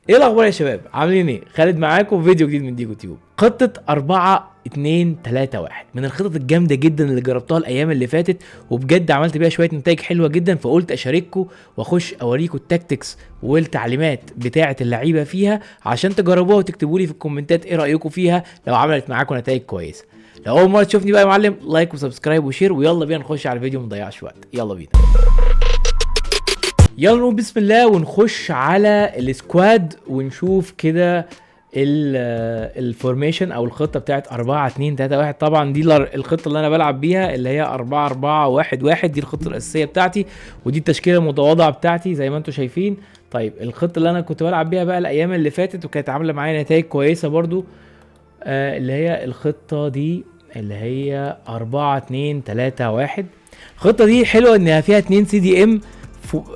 ايه الاخبار يا شباب؟ عاملين ايه؟ خالد معاكم في فيديو جديد من ديجو تيوب. خطة 4-2-3-1 من الخطط الجامدة جدا اللي جربتها الايام اللي فاتت، وبجد عملت بيها شوية نتائج حلوة جدا، فقلت اشارككم واخش اوريكم التاكتكس والتعليمات بتاعة اللعيبة فيها عشان تجربوها وتكتبوا لي في الكومنتات ايه رأيكم فيها لو عملت معاكم نتائج كويسة. لو اول مرة تشوفني بقى يا معلم، لايك وسبسكرايب وشير، ويلا بينا نخش على الفيديو مضيعش وقت. يلا بينا. يلا نقول بسم الله ونخش على السكواد ونشوف كده الفورميشن او الخطه بتاعت 4-2-3-1. طبعا دي الخطه اللي انا بلعب بيها، اللي هي 4-4-1-1. دي الخطه الاساسيه بتاعتي، ودي التشكيله المتواضعه بتاعتي زي ما انتم شايفين. طيب الخطه اللي انا كنت بلعب بيها بقى الايام اللي فاتت وكانت عامله معايا نتائج كويسه برضو، اللي هي الخطه دي اللي هي 4-2-3-1. الخطه دي حلوه انها فيها 2 سي دي ام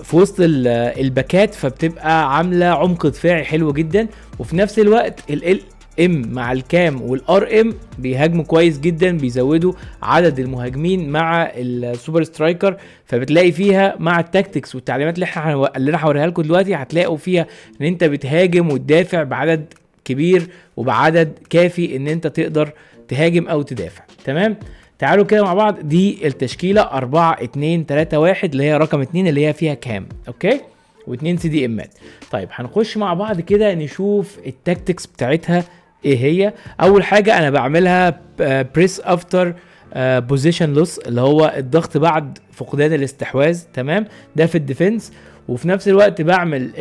في وسط الباكات، فبتبقى عامله عمق دفاعي حلو جدا، وفي نفس الوقت ال ام مع الكام والار ام بيهاجموا كويس جدا، بيزودوا عدد المهاجمين مع السوبر سترايكر. فبتلاقي فيها مع التاكتكس والتعليمات اللي انا هوريها لكم دلوقتي، هتلاقوا فيها ان انت بتهاجم وتدافع بعدد كبير وبعدد كافي ان انت تقدر تهاجم او تدافع. تمام، تعالوا كده مع بعض. دي التشكيله 4-2-3-1 اللي هي رقم 2 اللي هي فيها كام، اوكي، و2 سي دي امات. طيب هنخش مع بعض كده نشوف التاكتكس بتاعتها ايه هي. اول حاجه انا بعملها بريس افتر بوزيشن لوس، اللي هو الضغط بعد فقدان الاستحواذ. تمام، ده في الديفنس. وفي نفس الوقت بعمل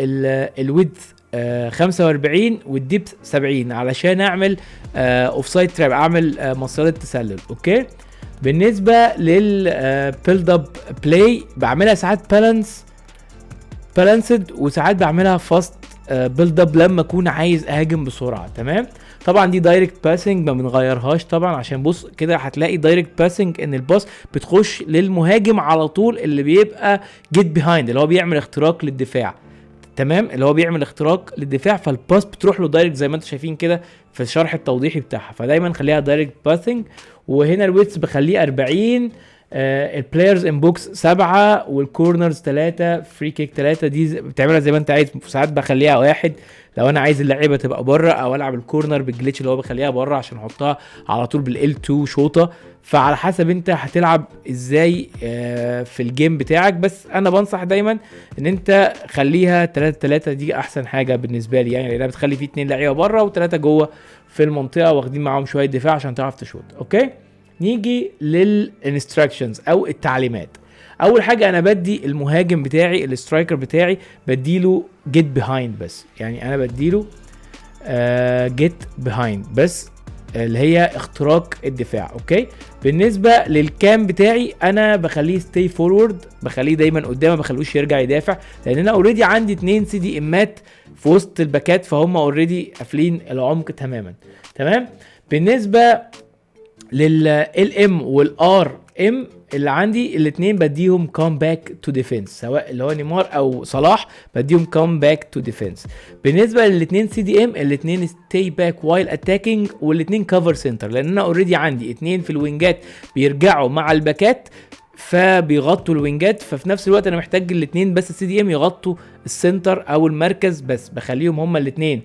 الويدث 45 والديبث 70 علشان اعمل اوفسايد تراب، اعمل مصيدة تسلل. اوكي، بالنسبه للبيلد اب بلاي بعملها ساعات بالانسد وساعات بعملها فاست بيلد اب لما اكون عايز اهاجم بسرعه. تمام، طبعا دي دايركت باسنج ما بنغيرهاش طبعا، عشان بص كده هتلاقي دايركت باسنج ان الباس بتخش للمهاجم على طول، اللي بيبقى جيت بيهايند، اللي هو بيعمل اختراق للدفاع. تمام، اللي هو بيعمل اختراق للدفاع، فالباس بتروح له دايركت زي ما انتم شايفين كده في الشرح التوضيحي بتاعها. فدايما خليها دايركت باسنج. وهنا الويتس بخليه 40، البلايرز ان بوكس 7 والكورنرز 3، فري كيك 3. دي بتعملها زي ما انت عايز، ساعات بخليها 1 لو انا عايز اللعيبه تبقى بره، او العب الكورنر بالجليتش اللي هو بخليها بره عشان احطها على طول بالال2 شوطه. فعلى حسب انت هتلعب ازاي في الجيم بتاعك، بس انا بنصح دايما ان انت خليها 3-3. دي احسن حاجه بالنسبه لي، يعني لانها بتخلي فيه 2 لعيبه بره و3 جوه في المنطقه واخدين معاهم شويه دفاع عشان تعرف تشوط. اوكي، نيجي للانستراكشنز او التعليمات. اول حاجه انا بدي المهاجم بتاعي السترايكر بتاعي بديله جيت بيهايند بس، يعني انا بديله جيت بيهايند بس، اللي هي اختراق الدفاع. اوكي، بالنسبه للكام بتاعي انا بخليه ستي فورورد، بخليه دايما قدام، ما بخلوش يرجع يدافع، لان انا اوريدي عندي 2 سي دي امات في وسط الباكات، فهم اوريدي قافلين العمق تماما. تمام، بالنسبه لل ام والار ام اللي عندي الاثنين بديهم كام باك تو ديفنس، سواء اللي هو نيمار او صلاح بديهم كام باك تو ديفنس. بالنسبه للاثنين سي دي ام الاثنين ستي باك وايل اتاكينج، والاثنين كفر سنتر، لان انا اوريدي عندي اثنين في الوينجات بيرجعوا مع الباكات فبيغطوا الوينجات، ففي نفس الوقت انا محتاج الاثنين بس السي دي ام يغطوا السنتر او المركز، بس بخليهم هما الاثنين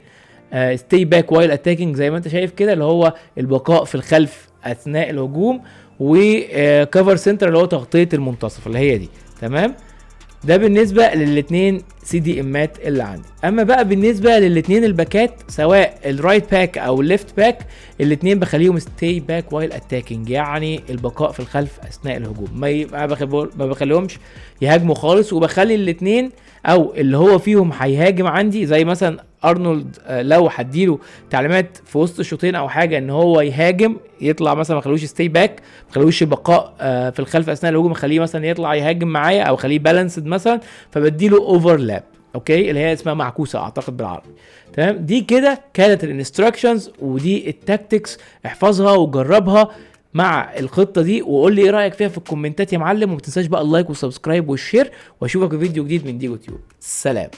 ستي باك وايل اتاكينج زي ما انت شايف كده، اللي هو البقاء في الخلف اثناء الهجوم، وكفر سنتر اللي هو تغطيه المنتصف اللي هي دي. تمام، ده بالنسبه للاثنين سي دي امات اللي عندي. اما بقى بالنسبه للاثنين الباكات، سواء الرايت باك او الليفت باك، الاثنين بخليهم ستي باك وايل اتاكينج، يعني البقاء في الخلف اثناء الهجوم، ما بخليهمش يهاجموا خالص، وبخلي الاثنين او اللي هو فيهم هيهاجم عندي زي مثلا ارنولد، لو هديله تعليمات في وسط الشوطين او حاجه ان هو يهاجم يطلع مثلا، ما خلوش ستي باك، ما خلوش بقاء في الخلف اثناء الهجوم، خليه مثلا يطلع يهاجم معايا او خليه بالانسد مثلا، فبديله اوفرلاب. اوكي، اللي هي اسمها معكوسه اعتقد بالعربي. تمام، دي كده كانت الانستراكشنز ودي التاكتكس، احفظها وجربها مع الخطه دي وقول لي ايه رايك فيها في الكومنتات يا معلم. وما تنساش بقى اللايك والسبسكرايب والشير، واشوفك في فيديو جديد من ديجو تيوب. سلام.